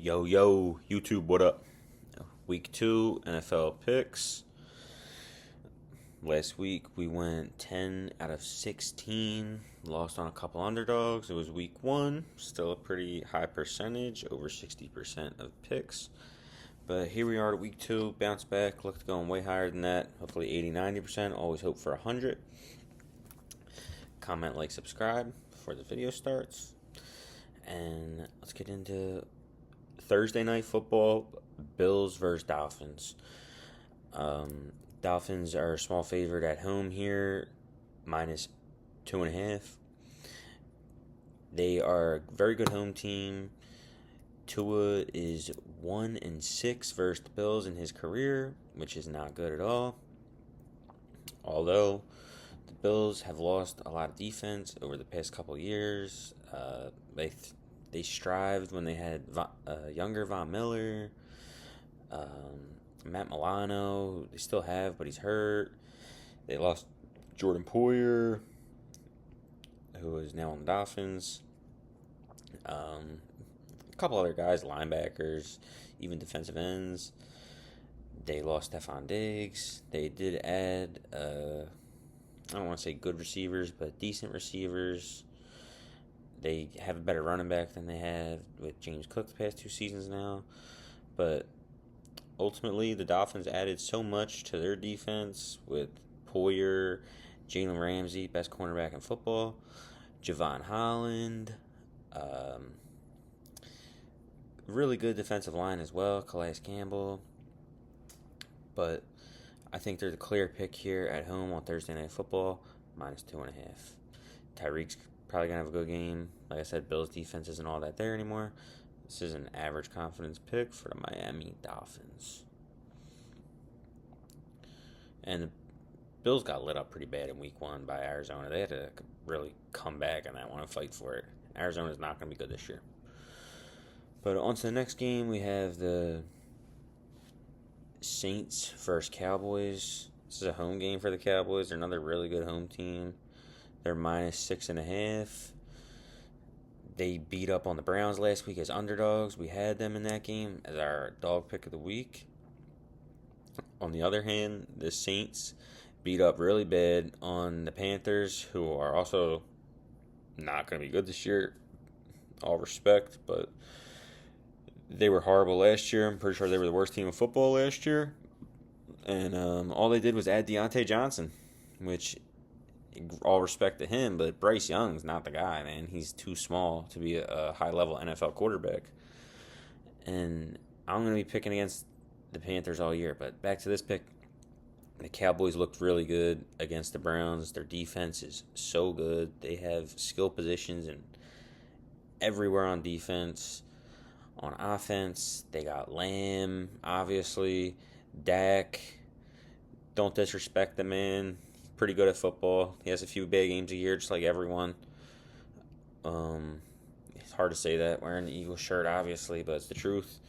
Yo, YouTube, what up? Week 2 NFL picks. Last week we went 10 out of 16. Lost on a couple underdogs. It was week 1. Still a pretty high percentage, over 60% of picks. But here we are at week 2. Bounce back. Looked going way higher than that. Hopefully 80-90%. Always hope for 100. Comment, like, subscribe before the video starts. And let's get into Thursday night football. Bills versus Dolphins. Dolphins are a small favorite at home here, minus 2.5. They are a very good home team. Tua is 1-6 versus the Bills in his career, which is not good at all. Although the Bills have lost a lot of defense over the past couple of years. They strived when they had younger Von Miller, Matt Milano, who they still have, but he's hurt. They lost Jordan Poyer, who is now on the Dolphins. A couple other guys, linebackers, even defensive ends. They lost Stephon Diggs. They did add, I don't want to say good receivers, but decent receivers. They have a better running back than they have with James Cook the past 2 seasons now. But ultimately, the Dolphins added so much to their defense with Poyer, Jalen Ramsey, best cornerback in football, Javon Holland, really good defensive line as well, Calais Campbell. But I think they're the clear pick here at home on Thursday Night Football, minus 2.5. Tyreek's probably going to have a good game. Like I said, Bills' defense isn't all that there anymore. This is an average confidence pick for the Miami Dolphins. And the Bills got lit up pretty bad in week 1 by Arizona. They had to really come back on that one and fight for it. Arizona's not going to be good this year. But on to the next game, we have the Saints versus Cowboys. This is a home game for the Cowboys. They're another really good home team. They're minus 6.5. They beat up on the Browns last week as underdogs. We had them in that game as our dog pick of the week. On the other hand, the Saints beat up really bad on the Panthers, who are also not going to be good this year. All respect, but they were horrible last year. I'm pretty sure they were the worst team in football last year. And all they did was add Deontay Johnson, which, all respect to him, but Bryce Young's not the guy, man. He's too small to be a high-level NFL quarterback. And I'm going to be picking against the Panthers all year. But back to this pick, the Cowboys looked really good against the Browns. Their defense is so good. They have skill positions and everywhere on defense. On offense, they got Lamb, obviously. Dak, don't disrespect the man. Pretty good at football. He has a few bad games a year, just like everyone. It's hard to say that wearing the Eagles shirt, obviously, but it's the truth.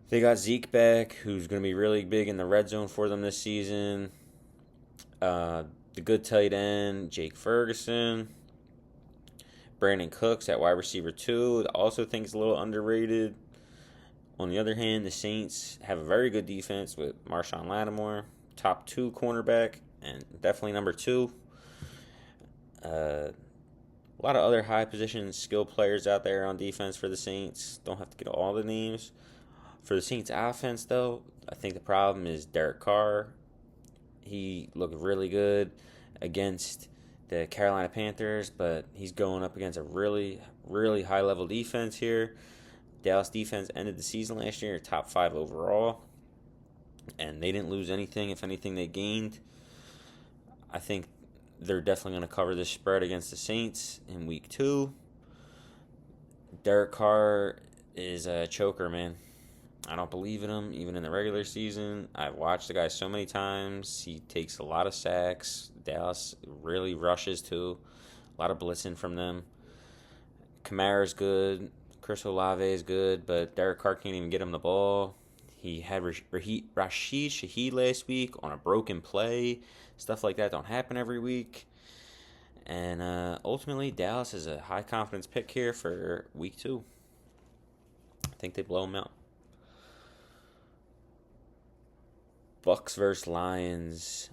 They got Zeke back, who's going to be really big in the red zone for them this season. The good tight end, Jake Ferguson. Brandon Cooks at wide receiver 2. I also think it's a little underrated. On the other hand, the Saints have a very good defense with Marshawn Lattimore, top 2 cornerback, and definitely number 2. A lot of other high position skill players out there on defense for the Saints. Don't have to get all the names. For the Saints offense, though, I think the problem is Derek Carr. He looked really good against the Carolina Panthers, but he's going up against a really, really high-level defense here. Dallas defense ended the season last year top 5 overall, and they didn't lose anything. If anything, they gained. I think they're definitely going to cover this spread against the Saints in week 2. Derek Carr is a choker, man. I don't believe in him, even in the regular season. I've watched the guy so many times. He takes a lot of sacks. Dallas really rushes too. A lot of blitzing from them. Kamara's good. Chris Olave is good, but Derek Carr can't even get him the ball. He had Rashid Shaheed last week on a broken play. Stuff like that don't happen every week. And ultimately, Dallas is a high confidence pick here for week 2. think they blow them out. Bucks versus Lions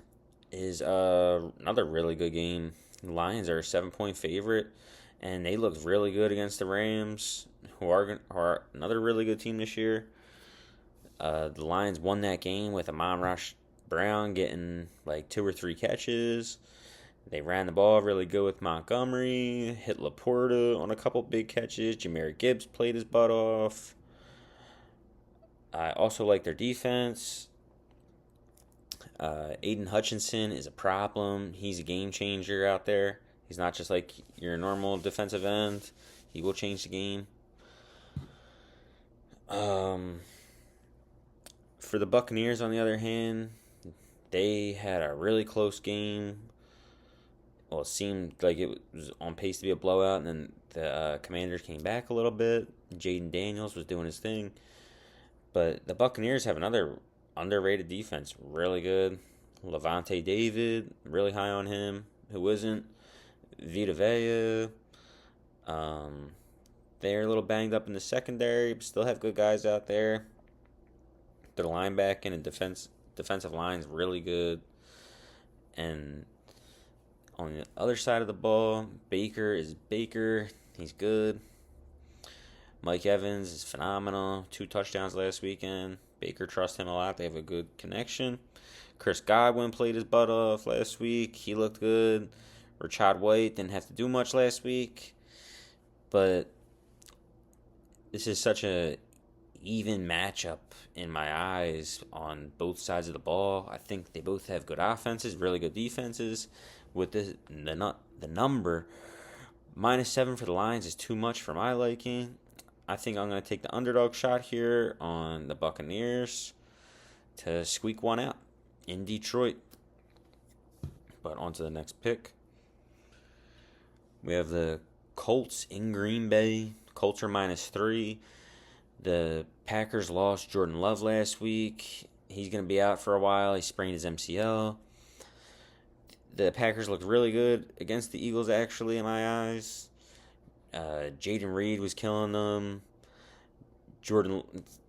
is another really good game. The Lions are a 7-point favorite, and they looked really good against the Rams, who are another really good team this year. The Lions won that game with Amon-Ra Brown getting like 2 or 3 catches. They ran the ball really good with Montgomery, hit Laporta on a couple big catches. Jahmyr Gibbs played his butt off. I also like their defense. Aiden Hutchinson is a problem. He's a game changer out there. He's not just like your normal defensive end. He will change the game. For the Buccaneers, on the other hand, they had a really close game. Well, it seemed like it was on pace to be a blowout, and then the Commanders came back a little bit. Jaden Daniels was doing his thing. But the Buccaneers have another underrated defense, really good. Levante David, really high on him. Who isn't? Vita Vea. They're a little banged up in the secondary, but still have good guys out there. Their linebacking and defensive line's really good. And on the other side of the ball, Baker is Baker. He's good. Mike Evans is phenomenal. 2 touchdowns last weekend. Baker trusts him a lot. They have a good connection. Chris Godwin played his butt off last week. He looked good. Rashad White didn't have to do much last week. But this is such a even matchup in my eyes on both sides of the ball. I think they both have good offenses, really good defenses. With the number, -7 for the Lions is too much for my liking. I think I'm going to take the underdog shot here on the Buccaneers to squeak one out in Detroit. But on to the next pick. We have the Colts in Green Bay. Colts are -3. The Packers lost Jordan Love last week. He's going to be out for a while. He sprained his MCL. The Packers looked really good against the Eagles, actually, in my eyes. Jaden Reed was killing them.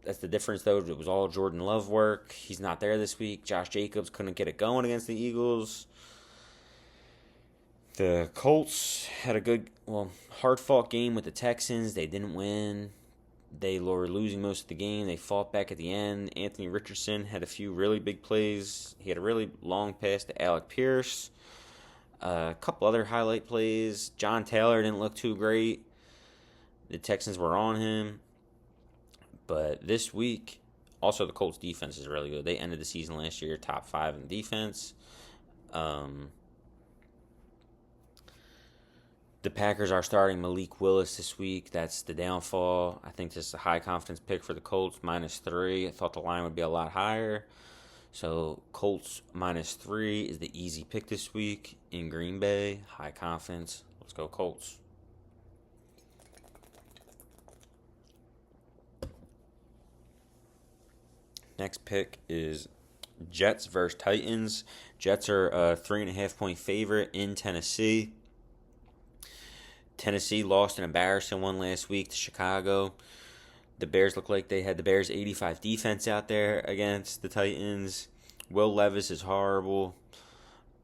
That's the difference, though. It was all Jordan Love work. He's not there this week. Josh Jacobs couldn't get it going against the Eagles. The Colts had a good, hard-fought game with the Texans. They didn't win. They were losing most of the game. They fought back at the end. Anthony Richardson had a few really big plays. He had a really long pass to Alec Pierce. A couple other highlight plays. John Taylor didn't look too great. The Texans were on him. But this week, also the Colts defense is really good. They ended the season last year top 5 in defense. The Packers are starting Malik Willis this week. That's the downfall. I think this is a high confidence pick for the Colts, -3. I thought the line would be a lot higher. So Colts -3 is the easy pick this week in Green Bay. High confidence. Let's go Colts. Next pick is Jets versus Titans. Jets are a 3.5-point favorite in Tennessee. Tennessee lost an embarrassing one last week to Chicago. The Bears look like they had the Bears 85 defense out there against the Titans. Will Levis is horrible.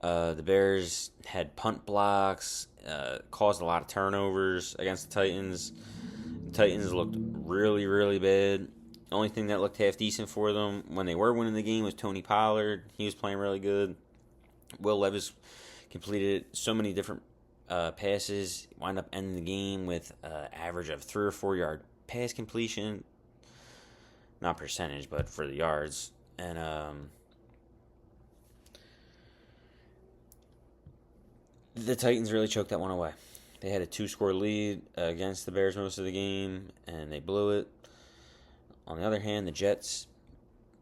The Bears had punt blocks, caused a lot of turnovers against the Titans. The Titans looked really, really bad. The only thing that looked half decent for them when they were winning the game was Tony Pollard. He was playing really good. Will Levis completed so many different passes, wind up ending the game with an average of 3 or 4 yard pass completion. Not percentage, but for the yards. And the Titans really choked that one away. They had a 2-score lead against the Bears most of the game, and they blew it. On the other hand, the Jets,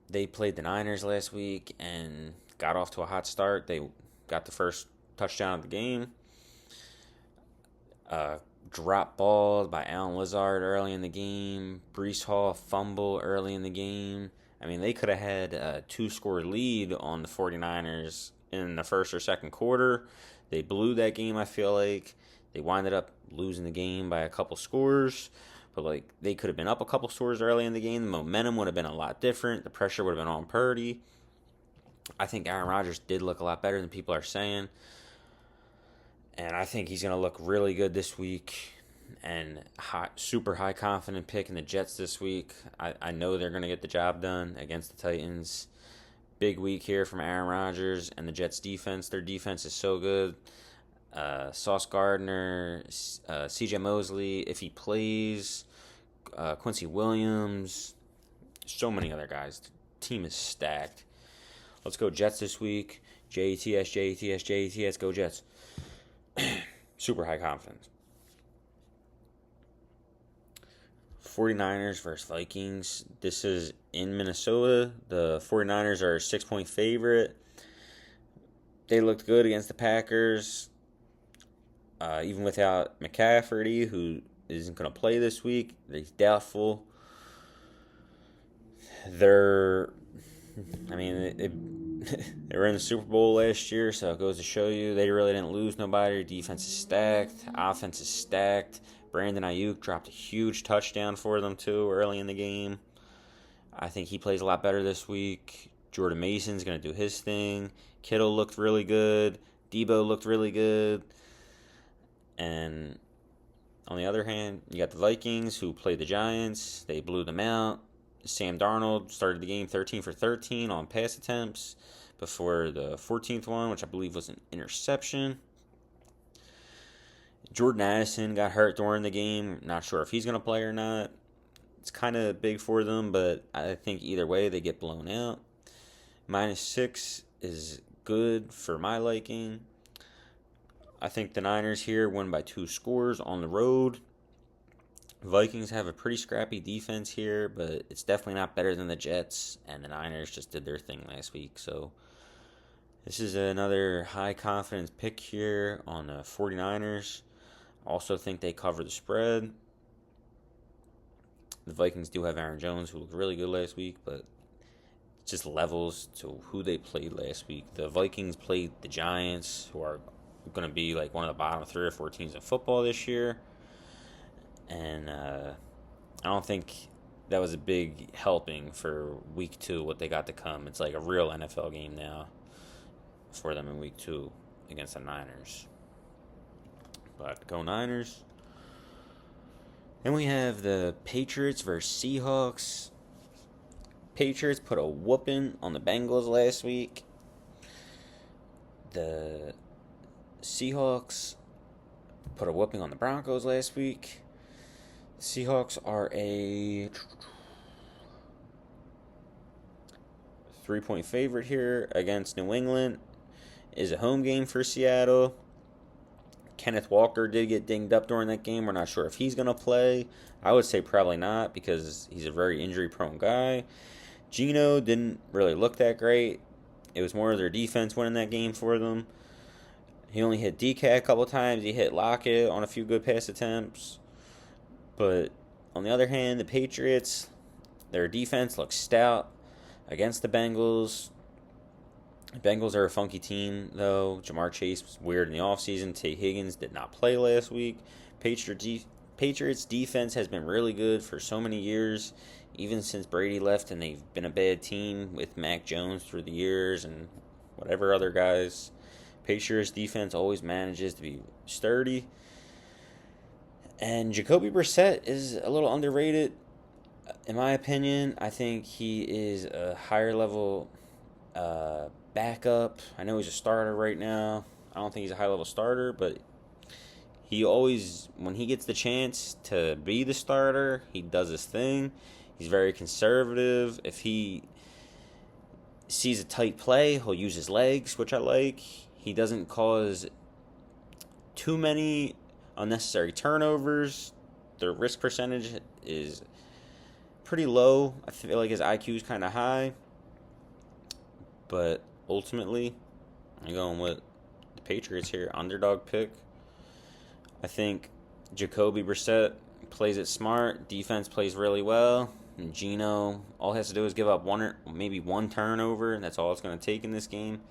they played the Niners last week and got off to a hot start. They got the first touchdown of the game. Drop ball by Allen Lazard early in the game. Breece Hall fumble early in the game. I mean, they could have had a 2-score lead on the 49ers in the first or second quarter. They blew that game, I feel like. They winded up losing the game by a couple scores. But, like, they could have been up a couple scores early in the game. The momentum would have been a lot different. The pressure would have been on Purdy. I think Aaron Rodgers did look a lot better than people are saying. And I think he's going to look really good this week. And super high confident pick in the Jets this week. I know they're going to get the job done against the Titans. Big week here from Aaron Rodgers and the Jets defense. Their defense is so good. Sauce Gardner, CJ Mosley, if he plays, Quincy Williams, so many other guys. The team is stacked. Let's go Jets this week. Jets, Jets, go Jets. Super high confidence. 49ers versus Vikings. This is in Minnesota. The 49ers are a 6-point favorite. They looked good against the Packers. Even without McCaffrey, who isn't going to play this week. He's doubtful. They were in the Super Bowl last year, so it goes to show you they really didn't lose nobody. Defense is stacked. Offense is stacked. Brandon Ayuk dropped a huge touchdown for them, too, early in the game. I think he plays a lot better this week. Jordan Mason's going to do his thing. Kittle looked really good. Debo looked really good. And on the other hand, you got the Vikings, who played the Giants. They blew them out. Sam Darnold started the game 13 for 13 on pass attempts before the 14th one, which I believe was an interception. Jordan Addison got hurt during the game. Not sure if he's going to play or not. It's kind of big for them, but I think either way they get blown out. -6 is good for my liking. I think the Niners here win by 2 scores on the road. Vikings have a pretty scrappy defense here, but it's definitely not better than the Jets, and the Niners just did their thing last week. So this is another high confidence pick here on the 49ers. Also think they cover the spread. The Vikings do have Aaron Jones, who looked really good last week, but it just levels to who they played last week. The Vikings played the Giants, who are going to be like one of the bottom 3 or 4 teams in football this year. And I don't think that was a big helping for week 2, what they got to come. It's like a real NFL game now for them in week 2 against the Niners. But go Niners. Then we have the Patriots versus Seahawks. Patriots put a whooping on the Bengals last week. The Seahawks put a whooping on the Broncos last week. The Seahawks are a 3-point favorite here against New England. It is a home game for Seattle. Kenneth Walker did get dinged up during that game. We're not sure if he's going to play. I would say probably not because he's a very injury-prone guy. Geno didn't really look that great. It was more of their defense winning that game for them. He only hit DK a couple times. He hit Lockett on a few good pass attempts. But on the other hand, the Patriots, their defense looks stout against the Bengals. The Bengals are a funky team, though. Jamar Chase was weird in the offseason. Tay Higgins did not play last week. Patriots defense has been really good for so many years, even since Brady left, and they've been a bad team with Mac Jones through the years and whatever other guys. Patriots defense always manages to be sturdy. And Jacoby Brissett is a little underrated, in my opinion. I think he is a higher level backup. I know he's a starter right now. I don't think he's a high-level starter, but he always, when he gets the chance to be the starter, he does his thing. He's very conservative. If he sees a tight play, he'll use his legs, which I like. He doesn't cause too many unnecessary turnovers. The risk percentage is pretty low. I feel like his IQ is kind of high. But ultimately, I'm going with the Patriots here. Underdog pick. I think Jacoby Brissett plays it smart. Defense plays really well. And Geno, all he has to do is give up one or maybe one turnover, and that's all it's going to take in this game.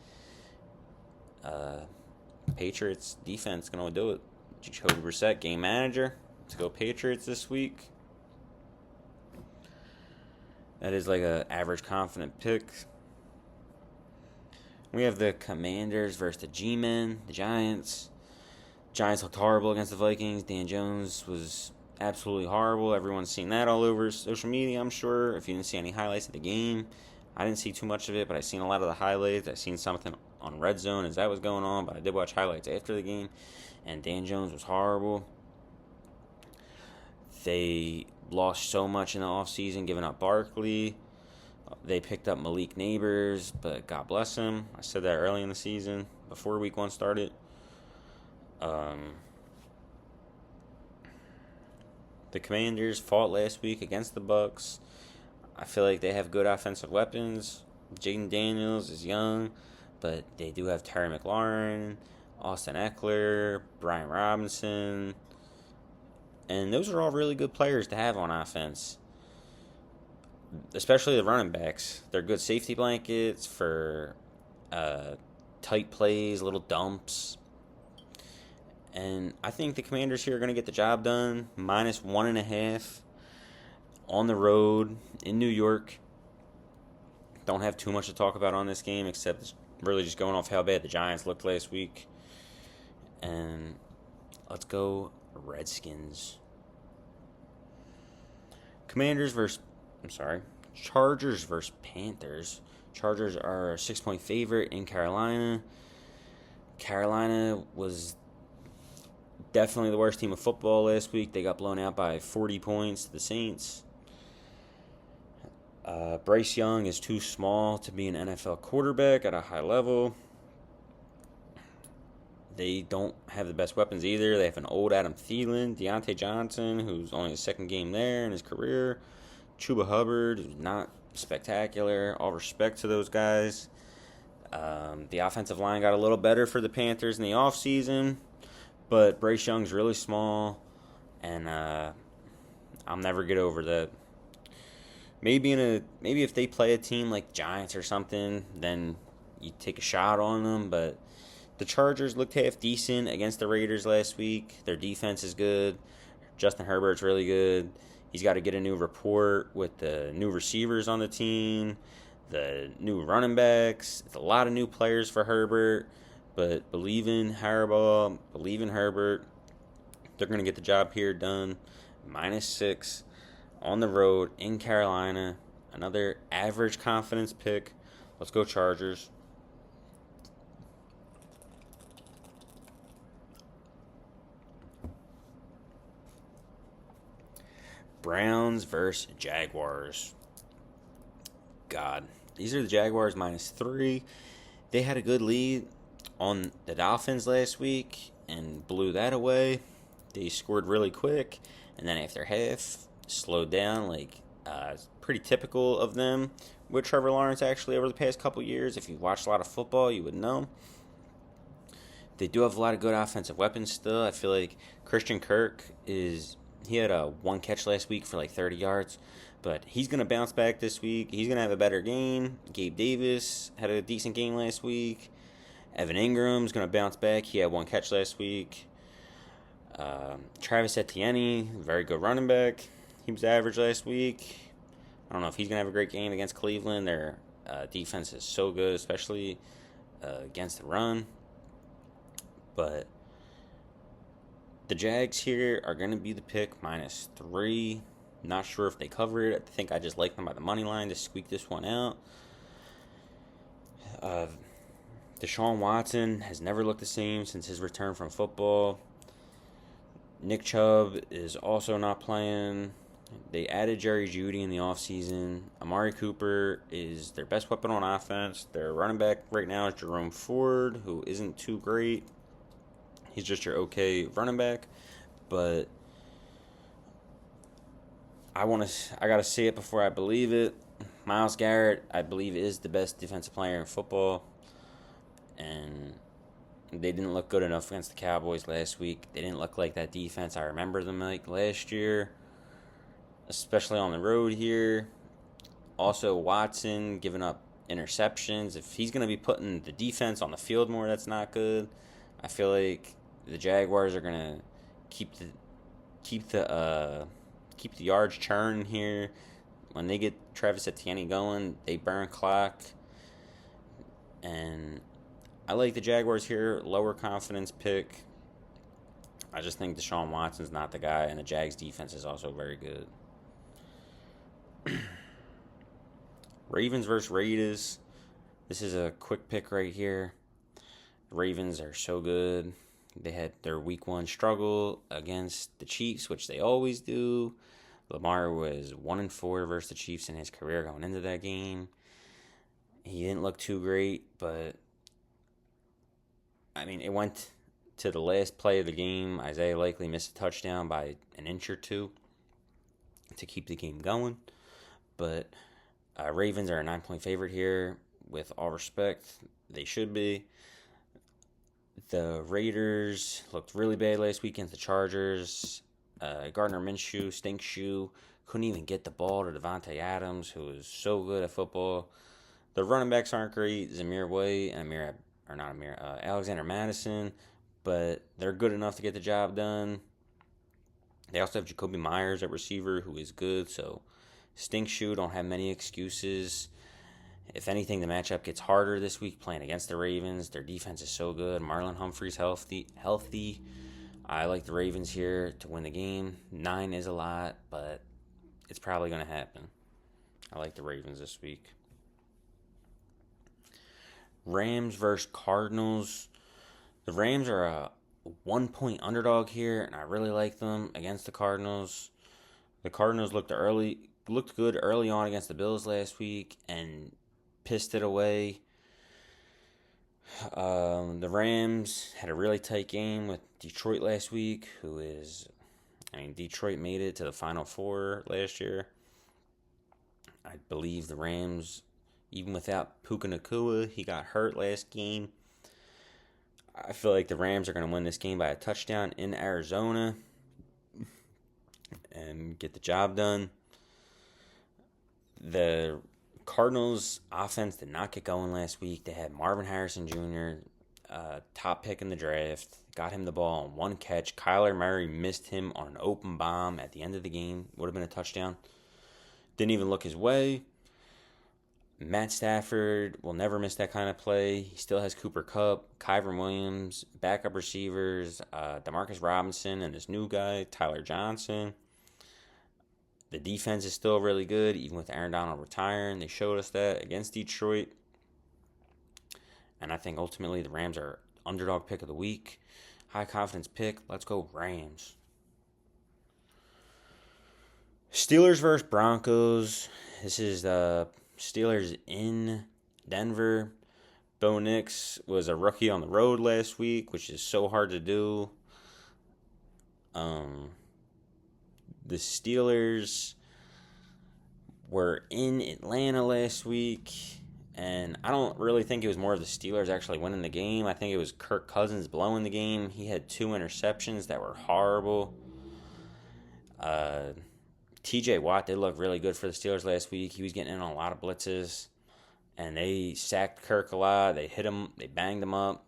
Patriots defense going to do it. Jacoby Brissett, game manager. Let's go Patriots this week. That is like a average confident pick. We have the Commanders versus the G-Men, the Giants. Giants looked horrible against the Vikings. Dan Jones was absolutely horrible. Everyone's seen that all over social media, I'm sure. If you didn't see any highlights of the game, I didn't see too much of it, but I seen a lot of the highlights. I seen something on Red Zone as that was going on, but I did watch highlights after the game, and Dan Jones was horrible. They lost so much in the offseason, giving up Barkley. They picked up Malik Neighbors, but God bless him. I said that early in the season, before week 1 started. The Commanders fought last week against the Bucs. I feel like they have good offensive weapons. Jaden Daniels is young, but they do have Terry McLaurin, Austin Eckler, Brian Robinson, and those are all really good players to have on offense, especially the running backs. They're good safety blankets for tight plays, little dumps. And I think the Commanders here are going to get the job done. -1.5 on the road in New York. Don't have too much to talk about on this game, except really just going off how bad the Giants looked last week. And let's go Redskins. Chargers versus Panthers. Chargers are a 6-point favorite in Carolina. Carolina was definitely the worst team of football last week. They got blown out by 40 points to the Saints. Bryce Young is too small to be an NFL quarterback at a high level. They don't have the best weapons either. They have an old Adam Thielen, Deontay Johnson, who's only his second game there in his career. Chuba Hubbard, who's not spectacular. All respect to those guys. The offensive line got a little better for the Panthers in the offseason, but Bryce Young's really small, and I'll never get over that. Maybe if they play a team like Giants or something, then you take a shot on them. But the Chargers looked half decent against the Raiders last week. Their defense is good. Justin Herbert's really good. He's got to get a new report with the new receivers on the team, the new running backs. It's a lot of new players for Herbert, but believe in Harbaugh, believe in Herbert. They're going to get the job here done. -6 on the road in Carolina. Another average confidence pick. Let's go Chargers. Browns versus Jaguars. God, these are the Jaguars -3. They had a good lead on the Dolphins last week and blew that away. They scored really quick, and then after half, slowed down, like pretty typical of them with Trevor Lawrence actually over the past couple years. If you've watched a lot of football, you would know. They do have a lot of good offensive weapons still. I feel like Christian Kirk he had a one catch last week for like 30 yards, but he's going to bounce back this week. He's going to have a better game. Gabe Davis had a decent game last week. Evan Ingram's going to bounce back. He had one catch last week. Travis Etienne, very good running back. He was average last week. I don't know if he's going to have a great game against Cleveland. Their defense is so good, especially against the run. But the Jags here are going to be the pick -3. Not sure if they cover it. I think I just like them by the money line to squeak this one out. Deshaun Watson has never looked the same since his return from football. Nick Chubb is also not playing. They added Jerry Jeudy in the offseason. Amari Cooper is their best weapon on offense. Their running back right now is Jerome Ford, who isn't too great. He's just your okay running back. But I gotta see it before I believe it. Myles Garrett, I believe, is the best defensive player in football. And they didn't look good enough against the Cowboys last week. They didn't look like that defense I remember them like last year, especially on the road here. Also, Watson giving up interceptions. If he's going to be putting the defense on the field more, that's not good. I feel like the Jaguars are going to keep the yards churning here. when they get Travis Etienne going, they burn clock. And I like the Jaguars here. Lower confidence pick. I just think Deshaun Watson's not the guy, and the Jags defense is also very good. Ravens versus Raiders. This is a quick pick right here. The Ravens are so good. They had their week 1 struggle against the Chiefs, which they always do. Lamar was 1-4 versus the Chiefs in his career going into that game. He didn't look too great, but I mean, it went to the last play of the game. Isaiah likely missed a touchdown by an inch or two to keep the game going. But Ravens are a 9-point favorite here. With all respect, they should be. The Raiders looked really bad last week against the Chargers. Gardner Minshew, stink shoe, couldn't even get the ball to Devontae Adams, who is so good at football. The running backs aren't great, Zamir White and Alexander Madison, but they're good enough to get the job done. They also have Jacoby Myers at receiver, who is good, so stink shoe, don't have many excuses. If anything, the matchup gets harder this week playing against the Ravens. Their defense is so good. Marlon Humphrey's healthy. I like the Ravens here to win the game. 9 is a lot, but it's probably going to happen. I like the Ravens this week. Rams versus Cardinals. The Rams are a 1-point underdog here, and I really like them against the Cardinals. The Cardinals looked good early on against the Bills last week and pissed it away. The Rams had a really tight game with Detroit last week, Detroit made it to the Final Four last year. I believe the Rams, even without Puka Nacua, he got hurt last game. I feel like the Rams are going to win this game by a touchdown in Arizona and get the job done. The Cardinals' offense did not get going last week. They had Marvin Harrison Jr., top pick in the draft, got him the ball on 1 catch. Kyler Murray missed him on an open bomb at the end of the game. Would have been a touchdown. Didn't even look his way. Matt Stafford will never miss that kind of play. He still has Cooper Kupp, Kyren Williams, backup receivers, Demarcus Robinson, and this new guy, Tyler Johnson. The defense is still really good, even with Aaron Donald retiring. They showed us that against Detroit. And I think ultimately the Rams are underdog pick of the week. High confidence pick. Let's go Rams. Steelers versus Broncos. This is the Steelers in Denver. Bo Nix was a rookie on the road last week, which is so hard to do. The Steelers were in Atlanta last week, and I don't really think it was more of the Steelers actually winning the game. I think it was Kirk Cousins blowing the game. He had 2 interceptions that were horrible. TJ Watt did look really good for the Steelers last week. He was getting in on a lot of blitzes, and they sacked Kirk a lot. They hit him. They banged him up.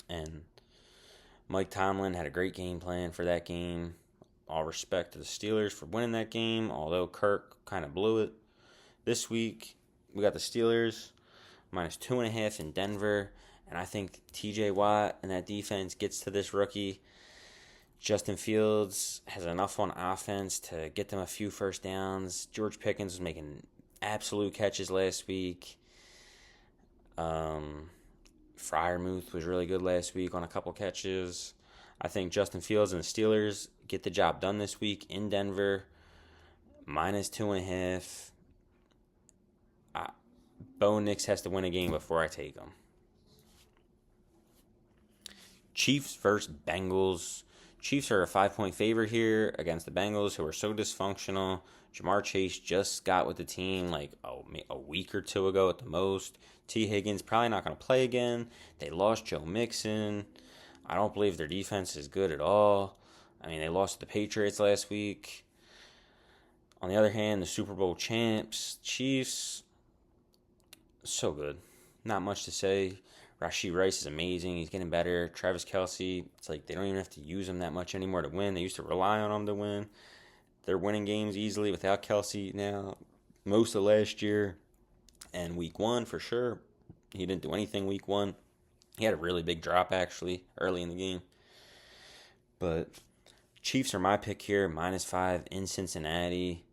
And Mike Tomlin had a great game plan for that game. All respect to the Steelers for winning that game, although Kirk kind of blew it. This week, we got the Steelers minus 2.5 in Denver, and I think TJ Watt and that defense gets to this rookie. Justin Fields has enough on offense to get them a few first downs. George Pickens was making absolute catches last week. Freiermuth was really good last week on a couple catches. I think Justin Fields and the Steelers get the job done this week in Denver. Minus 2.5. Bo Nix has to win a game before I take him. Chiefs versus Bengals. Chiefs are a 5-point favorite here against the Bengals, who are so dysfunctional. Jamar Chase just got with the team like a week or 2 ago at the most. T. Higgins probably not going to play again. They lost Joe Mixon. I don't believe their defense is good at all. I mean, they lost to the Patriots last week. On the other hand, the Super Bowl champs, Chiefs, so good. Not much to say. Rashee Rice is amazing. He's getting better. Travis Kelce, it's like they don't even have to use him that much anymore to win. They used to rely on him to win. They're winning games easily without Kelsey now. Most of last year and week 1 for sure. He didn't do anything week 1. He had a really big drop actually early in the game. But Chiefs are my pick here, -5 in Cincinnati.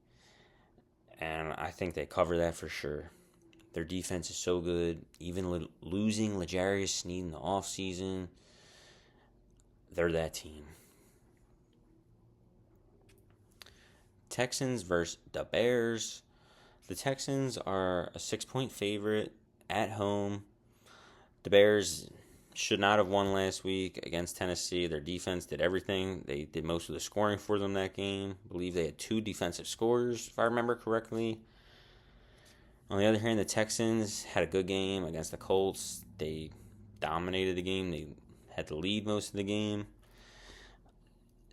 And I think they cover that for sure. Their defense is so good. Even losing L'Jarius Sneed in the offseason, they're that team. Texans versus the Bears. The Texans are a 6-point favorite at home. The Bears should not have won last week against Tennessee. Their defense did everything. They did most of the scoring for them that game. I believe they had 2 defensive scorers, if I remember correctly. On the other hand, the Texans had a good game against the Colts. They dominated the game. They had the lead most of the game.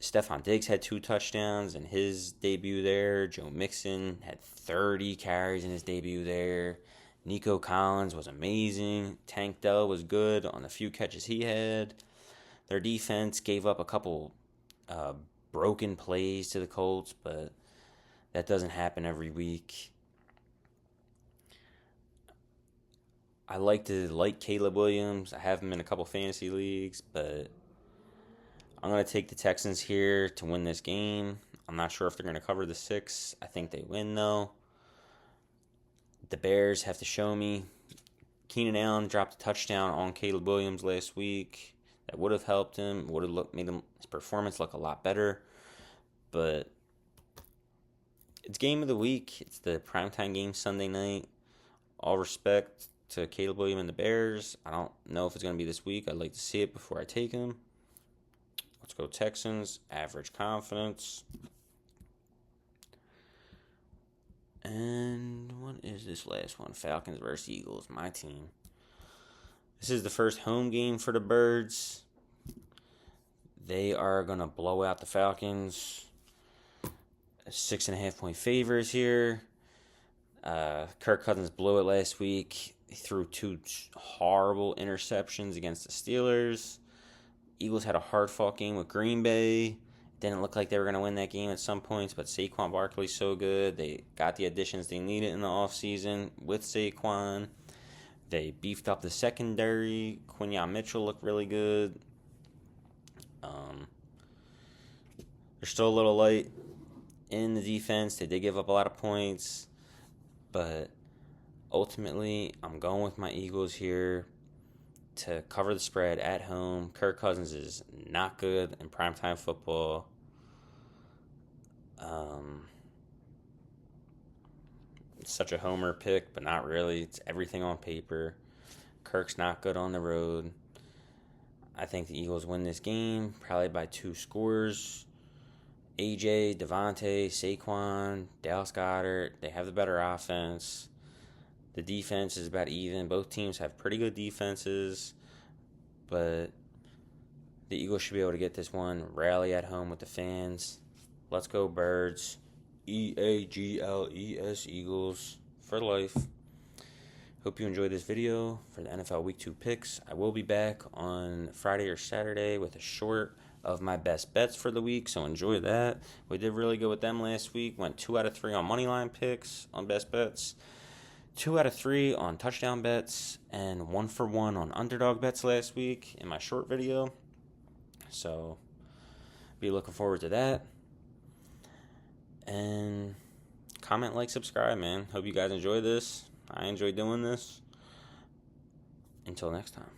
Stephon Diggs had 2 touchdowns in his debut there. Joe Mixon had 30 carries in his debut there. Nico Collins was amazing. Tank Dell was good on the few catches he had. Their defense gave up a couple broken plays to the Colts, but that doesn't happen every week. I like Caleb Williams. I have him in a couple fantasy leagues, but I'm going to take the Texans here to win this game. I'm not sure if they're going to cover the 6. I think they win, though. The Bears have to show me. Keenan Allen dropped a touchdown on Caleb Williams last week. That would have helped him. Would have made his performance look a lot better. But it's game of the week. It's the primetime game Sunday night. All respect to Caleb Williams and the Bears. I don't know if it's going to be this week. I'd like to see it before I take him. Let's go Texans. Average confidence. And what is this last one? Falcons versus Eagles, my team. This is the first home game for the Birds. They are going to blow out the Falcons. 6.5-point favorites here. Kirk Cousins blew it last week. He threw 2 horrible interceptions against the Steelers. Eagles had a hard-fought game with Green Bay. Didn't look like they were going to win that game at some points, but Saquon Barkley's so good. They got the additions they needed in the offseason with Saquon. They beefed up the secondary. Quinyon Mitchell looked really good. They're still a little light in the defense. They did give up a lot of points, but ultimately, I'm going with my Eagles here to cover the spread at home. Kirk Cousins is not good in primetime football. It's such a homer pick, but not really. It's everything on paper. Kirk's not good on the road. I think the Eagles win this game, probably by 2 scores. AJ, Devontae, Saquon, Dallas Goedert, they have the better offense. The defense is about even. Both teams have pretty good defenses, but the Eagles should be able to get this one. Rally at home with the fans. Let's go, Birds. EAGLES, Eagles for life. Hope you enjoyed this video for the NFL Week 2 picks. I will be back on Friday or Saturday with a short of my best bets for the week, so enjoy that. We did really good with them last week. Went 2 out of 3 on moneyline picks on best bets. 2 out of 3 on touchdown bets, and 1 for 1 on underdog bets last week in my short video. So, be looking forward to that. And comment, like, subscribe, man. Hope you guys enjoy this. I enjoy doing this. Until next time.